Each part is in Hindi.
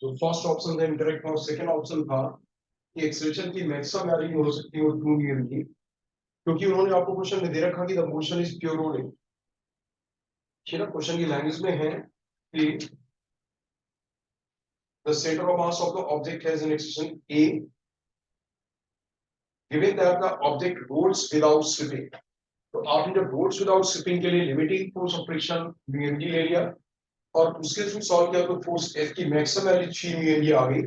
जो फर्स्ट ऑप्शन था इनकरेक्ट था, सेकंड ऑप्शन था कि एक्सेलरेशन की मैक्सिमम वैल्यू हो सकती है 2 न्यूटन की, क्योंकि उन्होंने आपको क्वेश्चन में दे रखा कि the motion is pure rolling. ठीक है ना, क्वेश्चन की लैंग्वेज में है कि the centre of mass of the object has an acceleration a given that the object rolls without slipping। तो आपने जब rolls without slipping के लिए limiting force of friction μmg ले लिया और उसके थ्रू सॉल्व किया, तो फोर्स F की मैक्सिमम वैल्यू 6 μmg आ गई।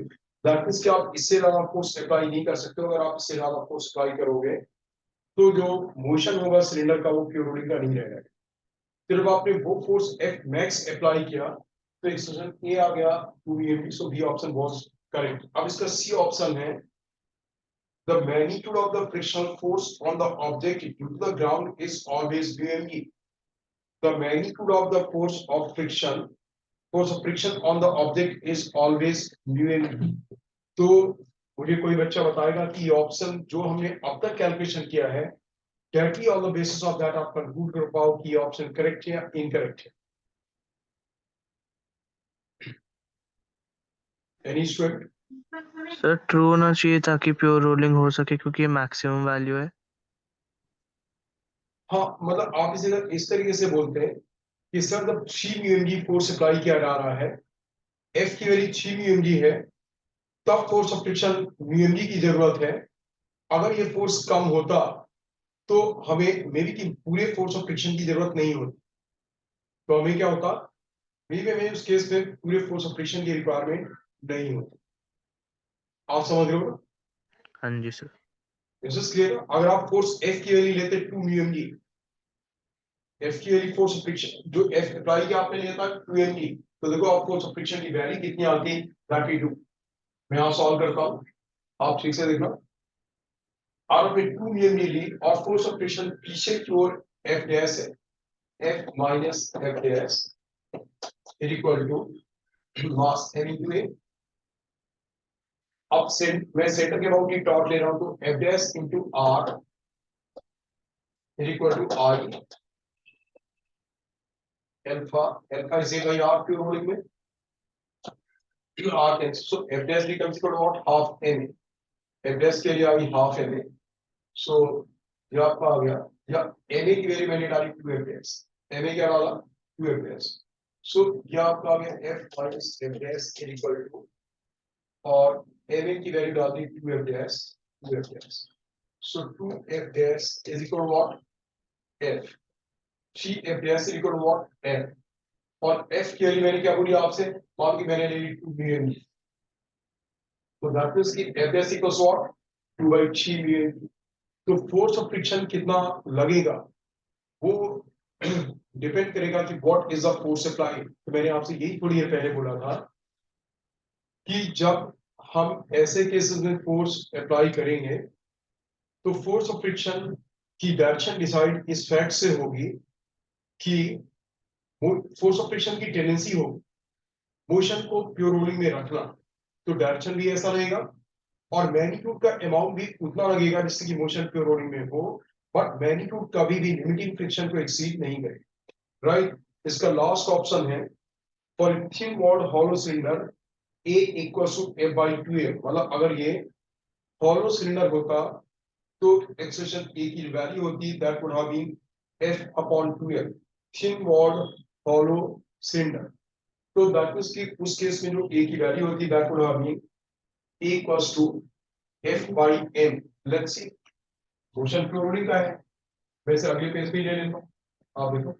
दैट मींस कि आप इससे ज्यादा फोर्स अप्लाई नहीं कर सकते हो। अगर आप इससे ज्यादा फोर्स अप्लाई करोगे तो जो मोशन होगा सिलेंडर का वो प्योर रोलिंग का नहीं रहेगा। फिर जब आपने वो फोर्स F मैक्स अप्लाई किया तो एक्सप्रेशन A आ गया 2 μmg। So B option was correct. अब इसका सी ऑप्शन है the magnitude of the frictional force on the object due to the ground is always μmg। the magnitude of the force of friction on the object is always μmg। तो मुझे कोई बच्चा बताएगा कि ऑप्शन जो हमने अब तक कैलकुलेशन किया है, directly on the basis of that आप कंक्लूड कर पाओ कि ऑप्शन करेक्ट है या इनकरेक्ट है। Any student? सर ट्रू होना चाहिए ताकि प्योर रोलिंग हो सके, क्योंकि ये मैक्सिमम वैल्यू है। हाँ, मतलब आप इसे अगर इस तरीके से बोलते हैं कि सर जब 6 μmg फोर्स अप्लाई किया जा रहा है, F की वैल्यू 6 μmg है, तब फोर्स ऑफ फ्रिक्शन μmg की जरूरत है। अगर ये फोर्स कम होता तो हमें मे बी कि पूरे फोर्स ऑफ फ्रिक्शन की जरूरत नहीं होती, तो हमें क्या होता, मे बी हमें उस केस में पूरे फोर्स ऑफ फ्रिक्शन की रिक्वायरमेंट नहीं होती। आप समझ रहे हो? हाँ जी सर। This is clear. अगर आप फोर्स F की वैल्यू लेते 2 μmg, F की वैल्यू फोर्स ऑफ फ्रिक्शन जो F अप्लाई किया आपने लिया था 2 mg, तो देखो आप फोर्स ऑफ फ्रिक्शन की वैल्यू कितनी आती है, 32। मैं यहां सॉल्व करता हूं, आप ठीक से देखना। आपने 2 μmg ली और फोर्स ऑफ फ्रिक्शन पीछे की ओर F डैश है, F minus F dash equal to mass m into a। अब मैं सेंटर के अबाउट की टॉर्क ले रहा हूं, तो F dash into R equal to I alpha. Alpha is by R की रोलिंग में R times, so F dash becomes equal to what, half m। F dash के लिए आ गई हाफ m। सो ये आपका आ गया, या ma की वैल्यू मैंने डाली 2 F डैश, ma क्या डाला 2 F डैश। सो ये आपका आ गया F minus F dash equal to, और ma की वैल्यू डाल दी 2 F dash 2 F dash. So 2 F dash is equal to what, F। 3 F dash is equal to what, F। और F के लिए मैंने क्या बोली आपसे, मान की मैंने ले ली 2 μmg, तो दैट मींस कि F dash equals what 2/3 μmg। तो फोर्स ऑफ फ्रिक्शन कितना लगेगा वो डिपेंड करेगा कि what is the force apply. तो मैंने आपसे यही थोड़ी देर पहले बोला था कि जब हम ऐसे केसेस में फोर्स अप्लाई करेंगे तो फोर्स ऑफ फ्रिक्शन की डायरेक्शन डिसाइड इस फैक्ट से होगी कि फोर्स ऑफ फ्रिक्शन की टेंडेंसी हो मोशन को प्योर रोलिंग में रखना, तो डायरेक्शन भी ऐसा रहेगा और मैग्नीट्यूड का अमाउंट भी उतना लगेगा जिससे कि मोशन प्योर रोलिंग में हो, बट मैग्नीट्यूड कभी भी लिमिटिंग फ्रिक्शन को एक्सीड नहीं करे। राइट, इसका लास्ट ऑप्शन है for thin walled hollow cylinder A equals to F by 2F। मतलब अगर ये हॉलो सिलेंडर होता तो एक्सेशन A की वैल्यू होती that would have been F upon 2F, thin walled hollow cylinder. तो दैट मींस कि उस केस में जो A की वैल्यू होती that would have been A equals to F by M। Let's see, motion pure rolling का है, वैसे अगले पेज पे ले लेता हूं, आप देखो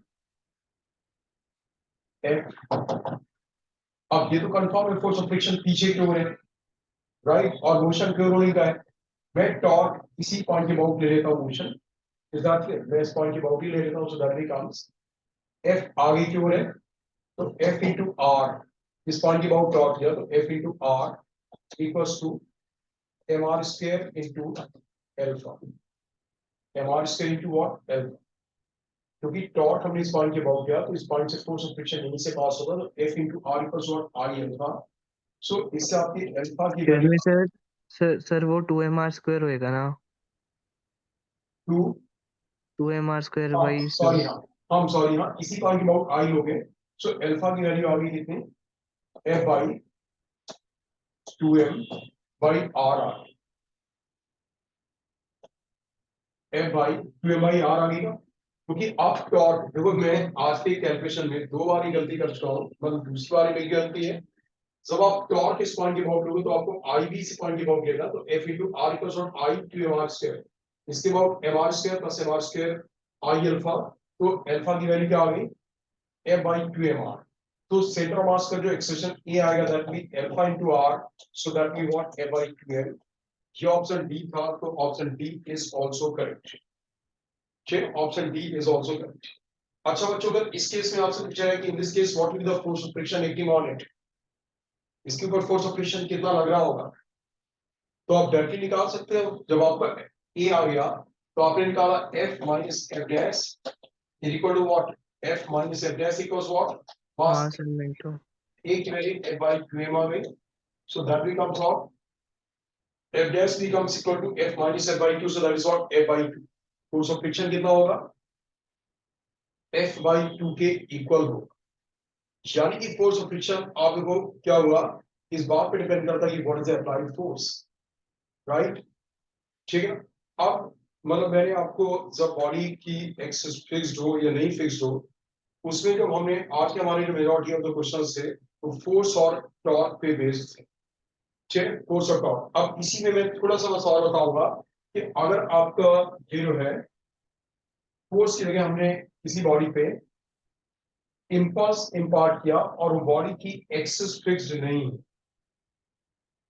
F। अब ये तो कंफर्म है फोर्स ऑफ फ्रिक्शन पीछे की ओर है, राइट, और मोशन प्योर रोलिंग का है। मैं टॉर्क इसी पॉइंट के अबाउट ले लेता हूं, मोशन इज दैट क्लियर, मैं इस पॉइंट के अबाउट ही ले लेता हूं, सो दैट बिकम्स F आगे की ओर है तो F into R, इस पॉइंट के अबाउट टॉर्क किया तो F into R equals to mr square into alpha। mr square into what, alpha। क्योंकि टॉर्क हमने इस पॉइंट के अबाउट किया तो इस पॉइंट से फोर्स ऑफ फ्रिक्शन यहीं से पास होगा, तो F into R equals what, I alpha. So इससे आपकी अल्फा की excuse value me sir, sir वो 2mr² होएगा ना, 2, 2mr² बाई सॉरी हाँ, हम सॉरी हाँ, इसी पॉइंट के अबाउट I लोगे। सो अल्फा की वैल्यू आ गई कितनी, F by 2m by r आ गई, f by 2m by r आ गई ना, क्योंकि अब टॉर्क देखो मैं आज के कैलकुलेशन में 2 बार ही गलती कर चुका हूँ, मतलब दूसरी बार मेरी गलती है। जब आप टॉर्क इस पॉइंट के अबाउट लोगे तो आपको आई भी इसी पॉइंट के अबाउट गिरेगा, तो f into r equals to I to mr square, इसके about mr square plus mr square I alpha, तो अल्फा की वैल्यू क्या आ गई f by 2mr। तो सेंटर ऑफ मास का जो एक्सप्रेशन ए आएगा that mean alpha into r, so that we want f by 2m। ये ऑप्शन डी था, तो option D is also correct. ठीक, option D is also correct. अच्छा बच्चों, अगर इस केस में आपसे पूछा है कि in this case what will be the force of friction acting on it, इसके ऊपर फोर्स ऑफ फ्रिक्शन कितना लग रहा होगा, तो आप डायरेक्टली निकाल सकते हो। जब आपका ए आ गया तो आपने निकाला f minus F dash equal to what, f minus F dash equals what, mass mass into A की वैल्यू f by 2m आ गई, so that becomes what, f dash becomes equal to f minus f by 2, so that is what, f by 2। Force of friction कितना होगा, f by 2 के इक्वल होगा, यानी कि फोर्स ऑफ फ्रिक्शन आप देखो क्या हुआ, इस बात पे डिपेंड करता है कि what is the applied force, right. ठीक है, अब मतलब मैंने आपको जब बॉडी की एक्सिस फिक्स्ड हो या नहीं फिक्स्ड हो, उसमें जब हमने आज के हमारे जो मेजॉरिटी ऑफ द क्वेश्चंस थे तो फोर्स और टॉर्क पे बेस्ड थे। ठीक है, फोर्स और टॉर्क। अब इसी में मैं थोड़ा सा सवाल बताऊंगा कि अगर आपका ये जो है फोर्स की जगह हमने किसी बॉडी पे इम्पल्स इम्पार्ट किया और वो बॉडी की एक्सिस फिक्स्ड नहीं है,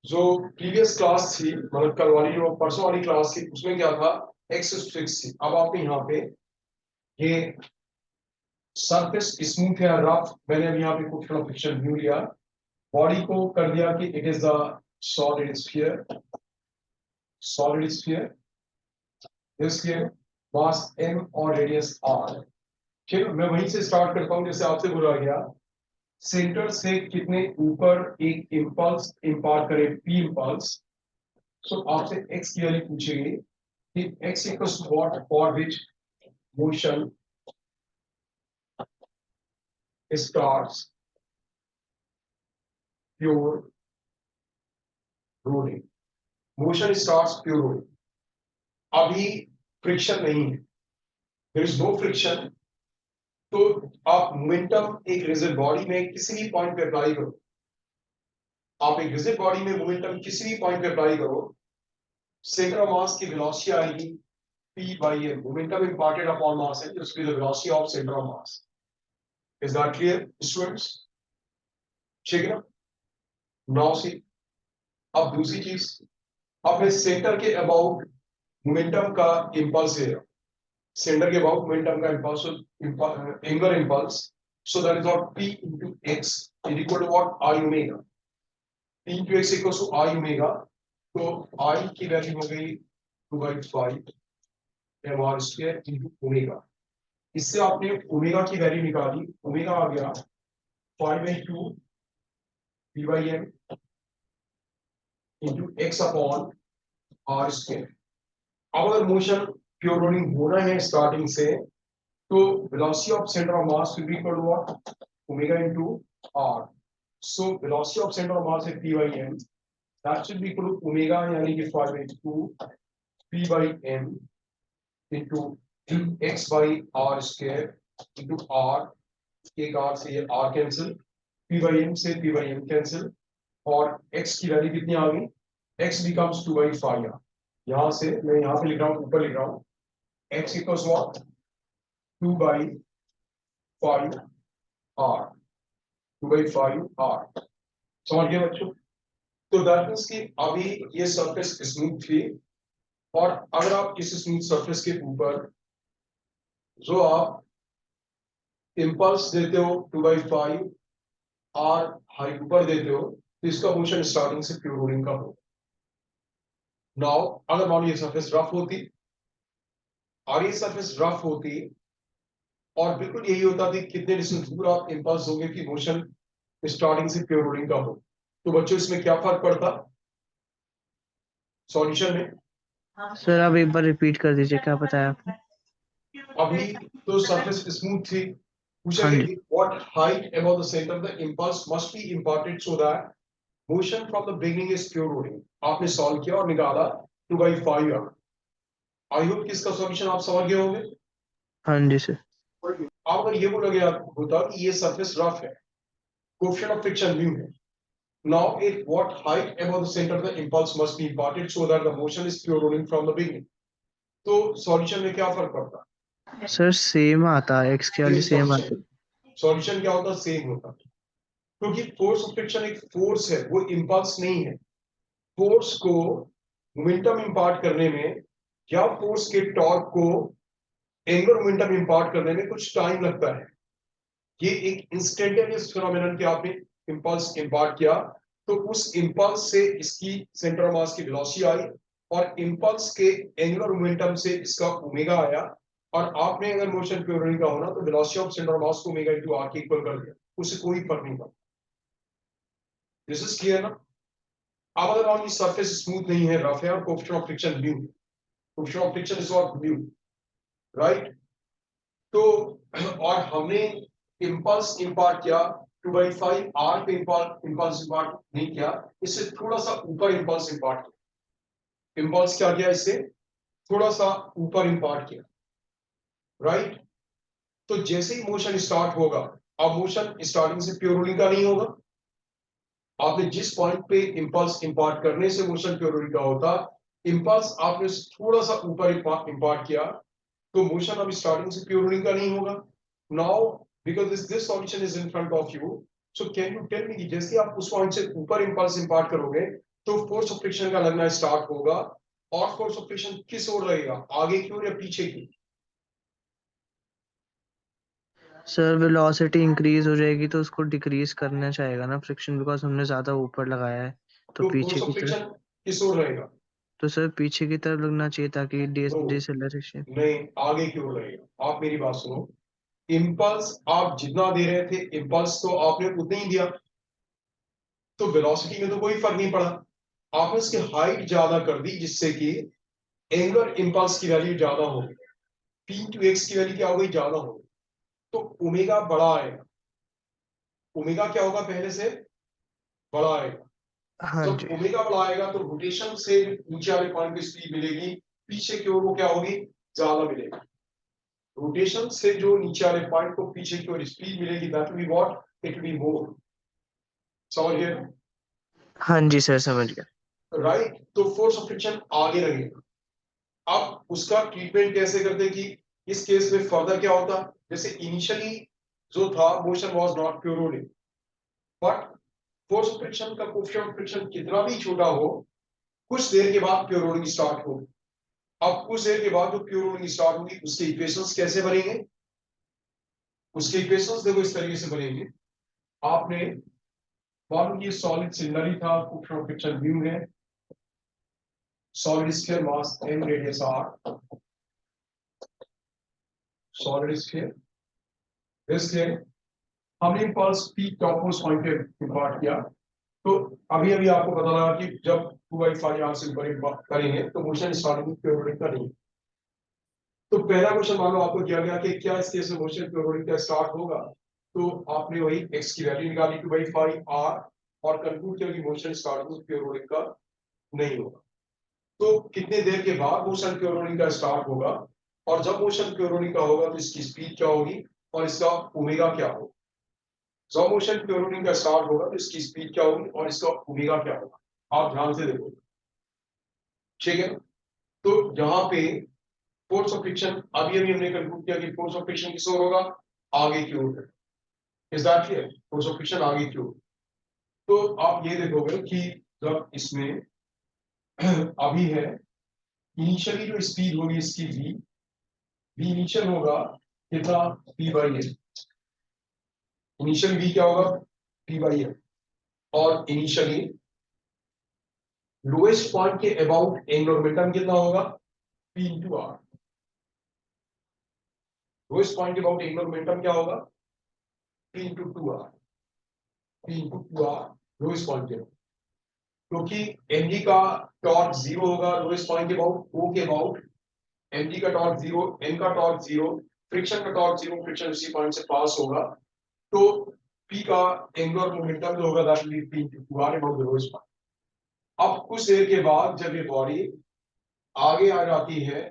जो प्रीवियस क्लास थी मतलब कल वाली जो परसों वाली क्लास थी उसमें क्या था, एक्सिस फिक्स थी। अब आपने यहाँ पे ये सरफेस स्मूथ या रफ, मैंने अब यहाँ पे कुछ थोड़ा पिक्चर व्यू लिया, बॉडी को कर दिया कि it is the solid sphere, solid sphere इसलिए मास m और रेडियस r। ठीक है, मैं वहीं से स्टार्ट करता हूँ जैसे आपसे बोला गया, सेंटर से कितने ऊपर एक इम्पल्स इम्पार्ट करे p इम्पल्स, सो आपसे x की वैल्यू पूछेगी कि x equals to what for which motion starts pure rolling, motion starts pure rolling. अभी फ्रिक्शन नहीं है, देयर इज नो फ्रिक्शन, तो आप मोमेंटम एक रिजिड बॉडी में किसी भी पॉइंट पे अप्लाई करो, आप एक रिजिड बॉडी में मोमेंटम किसी भी पॉइंट पे अप्लाई करो, सेंटर ऑफ मास की वेलोसिटी आएगी p by m, momentum imparted upon mass है, जिसकी velocity of centre of mass. Is that clear students? ठीक है ना, नाउ सी, अब दूसरी चीज, अपने सेंटर के अबाउट मोमेंटम का इंपल्स है, सेंटर के अबाउट मोमेंटम का impulse, angular impulse, so that is what p into x is equal to what, I omega, p into x equals to I omega, तो I की वैल्यू हो गई 2/5 mr square into ओमेगा। इससे आपने ओमेगा की वैल्यू निकाली, ओमेगा आ गया 5/2 p by m into x upon r square। अब अगर मोशन प्योर रोलिंग होना है स्टार्टिंग से, तो velocity of centre of mass will be equal to what, omega into r। So velocity of centre of mass है p by m, that should be equal to omega यानी कि 5/2 p by m into x by r square into r, एक r से ये r cancel, p by m से p by m कैंसिल, और x की वैल्यू कितनी आ गई, x becomes 2/5। यहाँ से मैं यहाँ पे लिख रहा हूँ, ऊपर लिख रहा हूँ, x equals what, 2/5 r, 2/5 r। समझ गए बच्चों? तो दैट मींस कि अभी ये सरफेस स्मूथ थी, और अगर आप इस स्मूथ सरफेस के ऊपर जो आप इंपल्स देते हो 2/5 r हाइट ऊपर देते हो, तो इसका मोशन स्टार्टिंग से प्योर रोलिंग का हो। नाउ अगर मान लो ये सरफेस रफ होती, और ये सरफेस रफ होती और बिल्कुल यही होता कि कितने डिस्टेंस दूर आप इंपल्स दोगे कि मोशन स्टार्टिंग से प्योर रोलिंग का हो, तो बच्चों इसमें क्या फर्क पड़ता सॉल्यूशन में? सर आप एक बार रिपीट कर दीजिए, क्या बताया आपने? अभी तो सरफेस स्मूथ थी, पूछा हाँ गया जी। कि what height above the centre the impulse must be imparted so that motion from the beginning is pure rolling, आपने सॉल्व किया और निकाला 2/5 r। आई होप कि इसका सॉल्यूशन आप समझ गए होंगे। हाँ जी सर। अब अगर ये बोला गया होता कि ये सरफेस रफ है, कोएफिशिएंट ऑफ फ्रिक्शन म्यू है, now at what height above the center the impulse must be imparted so that the motion is pure rolling from the beginning, तो सॉल्यूशन में क्या फर्क पड़ता है? सर सेम आता है, एक्स की वैल्यू सेम आती है। सॉल्यूशन क्या होता है? सेम होता है, क्योंकि फोर्स ऑफ फ्रिक्शन एक फोर्स है, वो इंपल्स नहीं है। फोर्स को मोमेंटम इंपार्ट करने में या फोर्स के टॉर्क को एंगुलर मोमेंटम इंपार्ट करने में कुछ टाइम लगता है। ये एक इंस्टेंटेनियस फिनोमेनन के आपने इंपल्स इंपार्ट किया, तो उस इंपल्स से इसकी सेंटर ऑफ मास की वेलोसिटी आई और इंपल्स के एंगुलर मोमेंटम से इसका ओमेगा आया, और आपने अगर मोशन प्योर रोलिंग का होना तो वेलोसिटी ऑफ सेंटर ऑफ मास को ओमेगा इनटू आर के इक्वल कर दिया, उससे कोई फर्क नहीं पड़ता। दिस इज क्लियर ना? अब अगर मान ली सरफेस स्मूथ नहीं है, रफ है और coefficient of friction mu, coefficient of friction is what? Mu, right? तो और हमने इंपल्स इंपार्ट किया 2/5 r पे इंपल्स इंपार्ट नहीं किया, इससे थोड़ा सा ऊपर इंपल्स इंपार्ट किया। इंपल्स क्या किया? इससे थोड़ा सा ऊपर इंपार्ट किया, राइट? तो जैसे ही मोशन स्टार्ट होगा, अब मोशन स्टार्टिंग से प्योर रोलिंग का नहीं होगा, आपने जिस पॉइंट पे इंपल्स इंपार्ट करने से मोशन प्योर रोलिंग का होता, इंपल्स आपने थोड़ा सा ऊपर इंपार्ट किया, तो मोशन अब स्टार्टिंग से प्योर रोलिंग का नहीं होगा। Now because this solution is in front of you, so can you tell me कि जैसे आप उस पॉइंट से ऊपर इंपल्स इंपार्ट करोगे तो फोर्स ऑफ फ्रिक्शन का लगना स्टार्ट होगा, और फोर्स ऑफ फ्रिक्शन किस ओर रहेगा? आगे की ओर या पीछे की? सर वेलोसिटी इंक्रीज हो जाएगी तो उसको डिक्रीज करना चाहेगा ना फ्रिक्शन, बिकॉज हमने ज्यादा ऊपर लगाया है, तो तो पीछे फोर्स ऑफ की तरफ। फ्रिक्शन किस ओर रहेगा? तो सर पीछे की तरफ लगना चाहिए ताकि No, डिसेलरेशन। नहीं, आगे की ओर रहेगा। आप मेरी बात सुनो, इंपल्स आप जितना दे रहे थे, इंपल्स तो आपने उतना ही दिया, तो वेलोसिटी में तो कोई फर्क नहीं पड़ा। आपने उसकी हाइट ज्यादा कर दी जिससे कि एंगुलर इंपल्स की वैल्यू ज्यादा होगी, पी टू एक्स की वैल्यू क्या हो गई? ज्यादा हो गई, तो ओमेगा बड़ा आएगा। ओमेगा क्या होगा? पहले से बड़ा आएगा। हाँ जब जी। ओमेगा बड़ा आएगा तो रोटेशन से नीचे वाले पॉइंट की स्पीड मिलेगी, पीछे की ओर वो क्या होगी? ज्यादा मिलेगी। रोटेशन से जो नीचे वाले पॉइंट को पीछे की ओर स्पीड मिलेगी, that will be what? It will be more. समझ गए? हाँ जी सर समझ गया। राइट? तो फोर्स ऑफ फ्रिक्शन आगे लगेगा। अब उसका ट्रीटमेंट कैसे करते कि इस केस में फर्दर क्या होता? जैसे इनिशियली जो था motion was not pure rolling, but force of friction का कोएफिशिएंट ऑफ फ्रिक्शन कितना भी छोटा हो, कुछ देर के बाद प्योर रोलिंग स्टार्ट हो। अब कुछ देर के बाद जो प्योर रोलिंग स्टार्ट होगी, उसके इक्वेशंस कैसे बनेंगे? उसके इक्वेशंस देखो इस तरीके से बनेंगे। आपने मान ये सॉलिड सिलेंडर ही था, कोएफिशिएंट ऑफ फ्रिक्शन म्यू है, solid sphere mass m radius r, solid sphere this है। हमने इंपल्स पी टॉपमोस्ट पॉइंट पे इंपार्ट किया, तो अभी अभी आपको पता लगा कि जब 2/5 यहाँ से ऊपर करेंगे तो मोशन स्टार्टिंग प्योर रोलिंग का नहीं। तो पहला क्वेश्चन मान लो आपको किया गया कि क्या इस केस में मोशन प्योर रोलिंग का स्टार्ट होगा, तो आपने वही x की वैल्यू निकाली 2/5 r और कंक्लूड किया कि मोशन स्टार्टिंग प्योर रोलिंग का नहीं होगा। तो कितने देर के बाद मोशन प्योर रोलिंग का स्टार्ट होगा, और जब मोशन प्योर रोलिंग का होगा तो इसकी स्पीड क्या होगी और इसका ओमेगा क्या होगा? जब मोशन प्योर रोलिंग का स्टार्ट होगा तो इसकी स्पीड क्या होगी और इसका ओमेगा क्या होगा? आप ध्यान से देखो, ठीक है? तो यहाँ पे फोर्स ऑफ फ्रिक्शन अभी अभी हमने कंक्लूड किया कि फोर्स ऑफ फ्रिक्शन किस ओर होगा? आगे की ओर। Is that clear? Force of friction आगे की ओर। तो आप ये देखोगे कि जब इसमें अभी है, इनिशियली जो स्पीड होगी इसकी v इनिशियल होगा कितना? p/a। इनिशियल v क्या होगा? p/a। और इनिशियली लोएस्ट पॉइंट के अबाउट एंगुलर मोमेंटम कितना होगा? p into r। Lowest point के अबाउट एंगुलर मोमेंटम क्या होगा? p into 2r। p into 2r lowest point के, क्योंकि mg का टॉर्क 0 होगा लोएस्ट पॉइंट के अबाउट, o के अबाउट mg का टॉर्क 0, m का टॉर्क 0, फ्रिक्शन का टॉर्क 0, फ्रिक्शन उसी पॉइंट से पास होगा। तो P का एंगुलर मोमेंटम जो होगा that will be P r about the रो स्पान। अब कुछ देर के बाद जब ये बॉडी आगे आ जाती है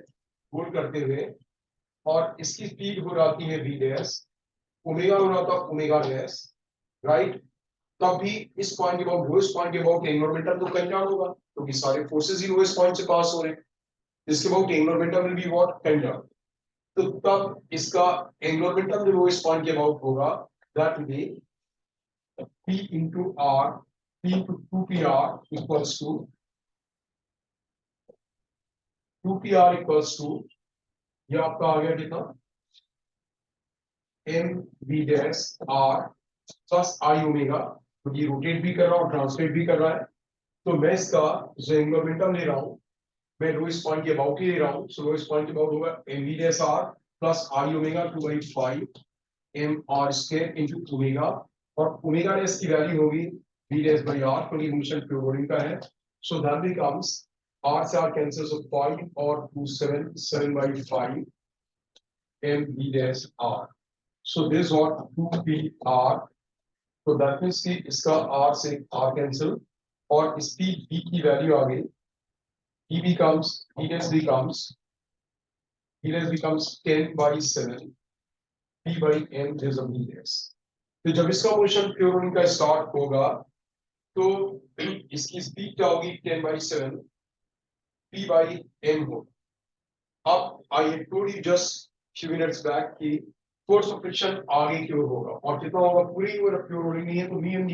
होल्ड करते हुए और इसकी स्पीड हो जाती है v डैश, ओमेगा हो जाता है ओमेगा डैश, राइट, तब भी इस पॉइंट के अबाउट रो पॉइंट के अबाउट एंगुलर मोमेंटम तो कंजर्व होगा क्योंकि सारे फोर्सेस ही रो पॉइंट से पास हो रहे हैं, इसके about angular momentum will be what conserve. तो तब इसका एंगुलर मोमेंटम जो रो पॉइंट के अबाउट होगा that will be p into r, p into 2pr equals to 2pr equals to ये आपका आ गया कितना m v dash r plus i omega, तो ये रोटेट भी कर रहा हूँ ट्रांसलेट भी कर रहा है, तो मैं इसका जो एंगुलर मोमेंटम ले रहा हूँ मैं रो पॉइंट के अबाउट ही ले रहा हूँ, सो रो पॉइंट के अबाउट होगा m v dash r plus i omega 2/5 m r square into omega, और ओमेगा डैश की वैल्यू होगी v डैश बाय r क्योंकि मोशन फ्लोरिंग का है, सो दैट बिकम्स r से r कैंसिल, सो 5 और 2 7 7/5 m v dash r, so this what 2pr, तो दैट मींस कि इसका r से r कैंसिल और इसकी v की वैल्यू आ गई, v becomes 10/7 p by m is a v dash। तो जब इसका मोशन फ्लोरिंग का स्टार्ट होगा तो इसकी स्पीड क्या होगी 10/7 p by m हो। अब I told you just few minutes back कि फोर्स ऑफ फ्रिक्शन आगे की ओर होगा और कितना होगा पूरी ओर फ्लोरिंग नहीं है तो vmg,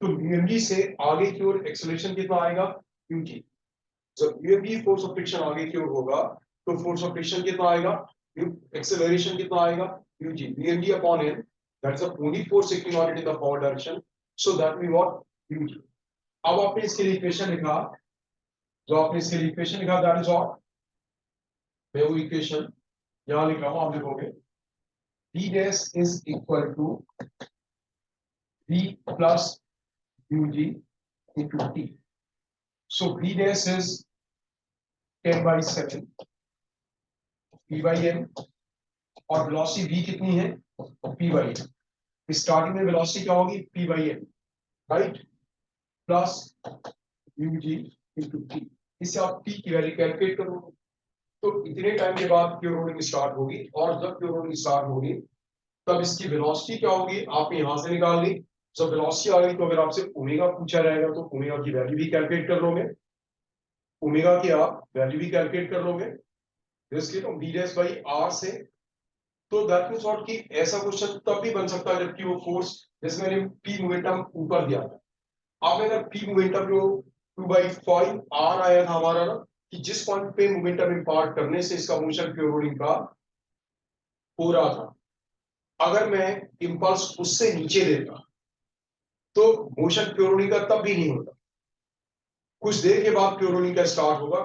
तो vmg से आगे की ओर एक्सेलरेशन कितना आएगा ug, जब vmg फोर्स ऑफ फ्रिक्शन आगे की ओर होगा तो फोर्स ऑफ फ्रिक्शन कितना आएगा, एक्सेलरेशन कितना आएगा ug, vmg upon n, that's the only force acting on it in the forward direction, so that we what ug। अब आपने इसके लिए इक्वेशन लिखा, जो आपने इसके लिए इक्वेशन लिखा दैट इज व्हाट, मैं वो इक्वेशन यहां लिख रहा हूं, आप लिखोगे v dash is equal to v plus ug into t, so v dash is 10/7 p by m और वेलोसिटी v कितनी है p by m, स्टार्टिंग में वेलोसिटी क्या होगी p by m, right, plus ug into t, इससे आप t की वैल्यू कैलकुलेट करोगे, तो इतने टाइम के बाद क्यों रोलिंग स्टार्ट होगी और जब क्यों रोलिंग स्टार्ट होगी तब इसकी वेलोसिटी क्या होगी आपने यहां से निकाल ली, जब वेलोसिटी आ गई तो अगर आपसे ओमेगा पूछा जाएगा तो ओमेगा की वैल्यू भी कैलकुलेट कर लोगे, ओमेगा की आप वैल्यू भी कैलकुलेट कर लोगे इसके तो v डैश बाई r से, तो दैट मींस व्हाट कि ऐसा क्वेश्चन तब भी बन सकता है जबकि वो फोर्स जैसे मैंने p मोमेंटम ऊपर दिया था, अब अगर p मोमेंटम जो 2/5 r आया था हमारा ना कि जिस पॉइंट पे मोमेंटम इंपार्ट करने से इसका मोशन फ्लोरिंग का हो रहा था, अगर मैं इंपल्स उससे नीचे देता तो मोशन फ्लोरिंग का तब भी नहीं होता, कुछ देर के बाद फ्लोरिंग का स्टार्ट होगा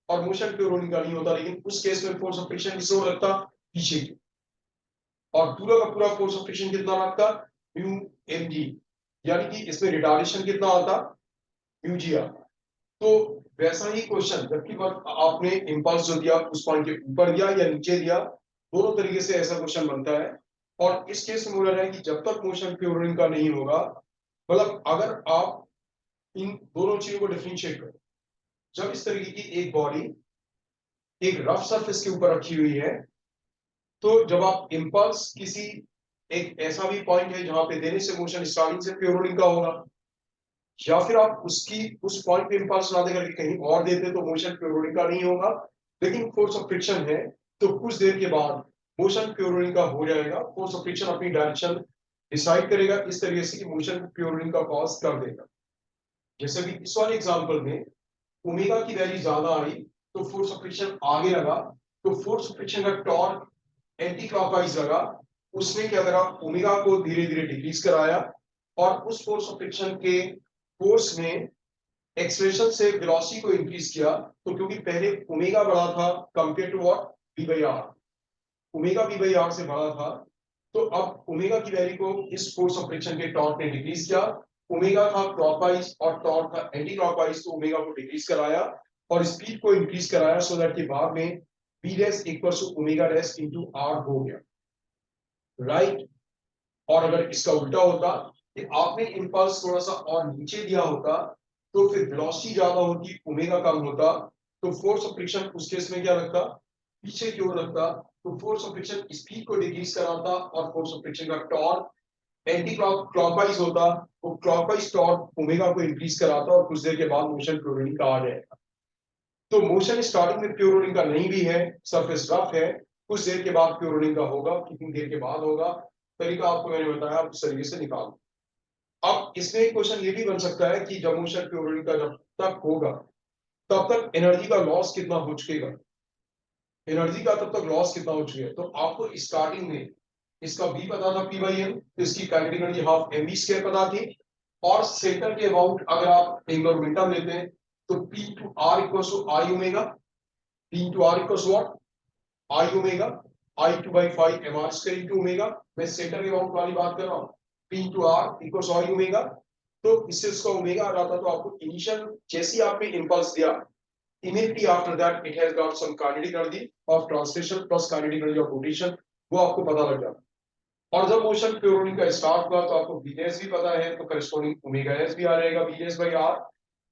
और मोशन फ्लोरिंग का नहीं होता, लेकिन उस केस में फोर्स ऑफ फ्रिक्शन किससे लगता पीछे की, और पूरा का पूरा फोर्स ऑफ फ्रिक्शन कितना लगता म्यू एम जी, यानी कि इसमें रिटार्डेशन कितना आता म्यू जी आता। तो वैसा ही क्वेश्चन जबकि आपने इंपल्स जो दिया उस पॉइंट के ऊपर दिया या नीचे दिया, दोनों तरीके से ऐसा क्वेश्चन बनता है, और इस केस में बोला जाए कि जब तक मोशन फ्लोरिंग का नहीं होगा, मतलब अगर आप इन दोनों चीजों को डिफरेंशिएट करो, जब इस तरीके की एक बॉडी एक रफ सरफेस के ऊपर रखी हुई है तो जब आप इंपल्स किसी एक ऐसा भी पॉइंट है जहां पे देने से मोशन स्टार्टिंग से फ्लोरिंग का होगा, या फिर आप उसकी उस पॉइंट पे इंपल्स ना देकर कहीं और देते तो मोशन फ्लोरिंग का नहीं होगा, लेकिन फोर्स ऑफ फ्रिक्शन है तो कुछ देर के बाद मोशन फ्लोरिंग का हो जाएगा, फोर्स ऑफ फ्रिक्शन अपनी डायरेक्शन डिसाइड करेगा इस तरीके से कि मोशन फ्लोरिंग का कॉज कर देगा। जैसे कि इस वाले एग्जांपल में ओमेगा की वैल्यू ज्यादा आई तो फोर्स ऑफ फ्रिक्शन आगे लगा, तो फोर्स ऑफ फ्रिक्शन का टॉर्क एंटी क्लॉकवाइज लगा, उसने क्या करा ओमेगा को धीरे धीरे डिक्रीज कराया और उस फोर्स ऑफ फ्रिक्शन के फोर्स ने एक्सेलरेशन से वेलोसिटी को इंक्रीज किया, तो क्योंकि पहले ओमेगा बड़ा था compare to what v by r, omega v by r से बड़ा था, तो अब ओमेगा की वैल्यू को इस फोर्स ऑफ फ्रिक्शन के टॉर्क ने डिक्रीज किया, ओमेगा था क्लॉकवाइज और टॉर्क था एंटी क्लॉकवाइज, तो ओमेगा को डिक्रीज कराया और स्पीड को इंक्रीज कराया, सो दैट के बाद में v dash equals to omega dash into r हो गया, राइट। और अगर इसका उल्टा होता कि आपने इंपल्स थोड़ा सा और नीचे दिया होता तो फिर वेलोसिटी ज्यादा होती, ओमेगा कम होता, तो फोर्स ऑफ फ्रिक्शन उस केस में क्या लगता, पीछे की ओर लगता, तो फोर्स ऑफ फ्रिक्शन स्पीड को डिक्रीज कराता और फोर्स ऑफ फ्रिक्शन का टॉर्क एंटी क्लॉकवाइज होता, वो क्लॉकवाइज टॉर्क ओमेगा को इंक्रीज कराता और कुछ देर के बाद मोशन प्योर रोलिंग का आ जाएगा। तो मोशन स्टार्टिंग में प्योर रोलिंग का नहीं भी है, सरफेस रफ है, कुछ देर के बाद प्योर रोलिंग का होगा, कितनी देर के बाद होगा, तरीका आपको मैंने बताया, आप उस तरीके से निकालो। अब इसमें एक क्वेश्चन ये भी बन सकता है कि जब मोशन प्योर रोलिंग का जब तक होगा तब तक एनर्जी का लॉस कितना हो चुकेगा, एनर्जी का तब तक लॉस कितना हो चुका है। तो आपको स्टार्टिंग में इसका v पता था p बाई एम, तो इसकी kinetic energy half M V square पता थी, और सेंटर के अबाउट अगर आप एंगुलर मोमेंटम लेते हैं तो p to r equals to i omega, p to r equals what, i omega, i two by 5 mr square into omega, मैं सेंटर के अबाउट वाली बात कर रहा हूं, p to r equals i omega. तो इससे उसका ओमेगा आ जाता, तो आपको इनिशियल जैसे ही आपने इंपल्स दिया, immediately after that it has got some kinetic energy of translation plus kinetic energy of rotation, वो आपको पता लग जाता। और जब मोशन प्योर रोलिंग का स्टार्ट हुआ तो आपको vs भी पता है, तो करस्पॉन्डिंग ओमेगा s भी आ जाएगा vs by r,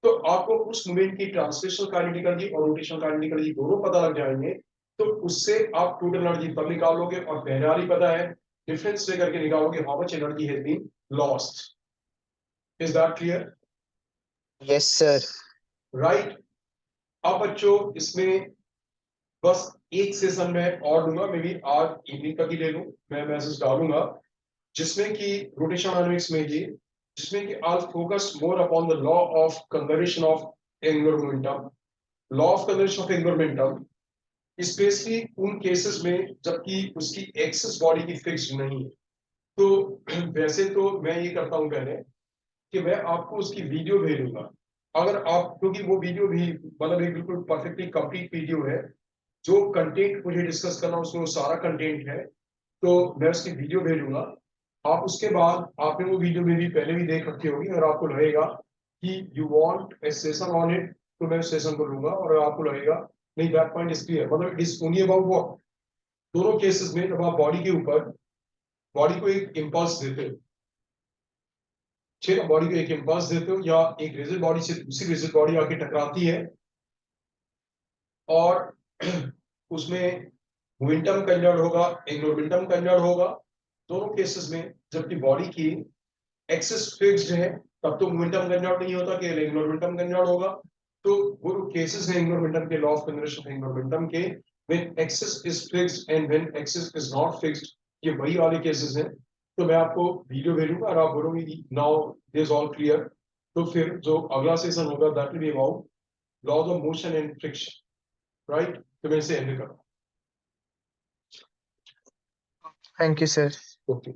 तो आपको उस मूवमेंट की ट्रांसलेशनल काइनेटिक एनर्जी और रोटेशनल काइनेटिक एनर्जी दोनों पता लग जाएंगे, तो उससे आप टोटल एनर्जी तब निकालोगे, और पहले वाली पता है, डिफरेंस से करके निकालोगे how much energy has been lost. Is that clear? Yes sir. Right. अब बच्चों इसमें बस एक सेशन में और दूंगा, मे बी आज इवनिंग तक ही ले लूं, मैं मैसेज डालूंगा जिसमें कि रोटेशन डायनामिक्स में ही, जिसमें कि I focus more upon the law of conservation of angular momentum, law of conservation of angular momentum specially उन केसेस में जबकि उसकी एक्सिस बॉडी की फिक्स्ड नहीं है। तो वैसे तो मैं ये करता हूं पहले कि मैं आपको उसकी वीडियो भेजूंगा, अगर आप, क्योंकि वो वीडियो भी मतलब एक बिल्कुल परफेक्टली कंप्लीट वीडियो है, जो कंटेंट मुझे डिस्कस करना उसमें वो सारा कंटेंट है, तो मैं उसकी वीडियो भेजूंगा। आप उसके बाद आपने वो वीडियो में भी पहले भी देख रखी होगी, और आपको लगेगा कि you want A session on it, तो मैं सेशन को लूंगा, और आपको लगेगा नहीं दैट पॉइंट इज क्लियर, मतलब it is only about what, दोनों केसेस में जब आप बॉडी के ऊपर बॉडी को एक इंपल्स देते हो, ठीक है, बॉडी को एक इंपल्स देते हो, या एक रिजिड बॉडी से दूसरी रिजिड बॉडी आके टकराती है और उसमें मोमेंटम कंजर्व होगा, एंगुलर मोमेंटम कंजर्व होगा, दोनों केसेस में जबकि बॉडी की एक्सिस फिक्स्ड है तब तो मोमेंटम कंजर्व नहीं होता, कि एंगुलर मोमेंटम कंजर्व होगा। तो वो केसेस है एंगुलर मोमेंटम के, law of conservation of angular momentum के, when axis is fixed and when axis is not fixed, ये वही वाले केसेस हैं। तो मैं आपको वीडियो भेजूंगा और आप बोलोगे now this is all clear, तो फिर जो अगला सेशन होगा that will be about laws of motion and friction, right. तो मैं इसे एंड करूँ। Thank you sir. ओके।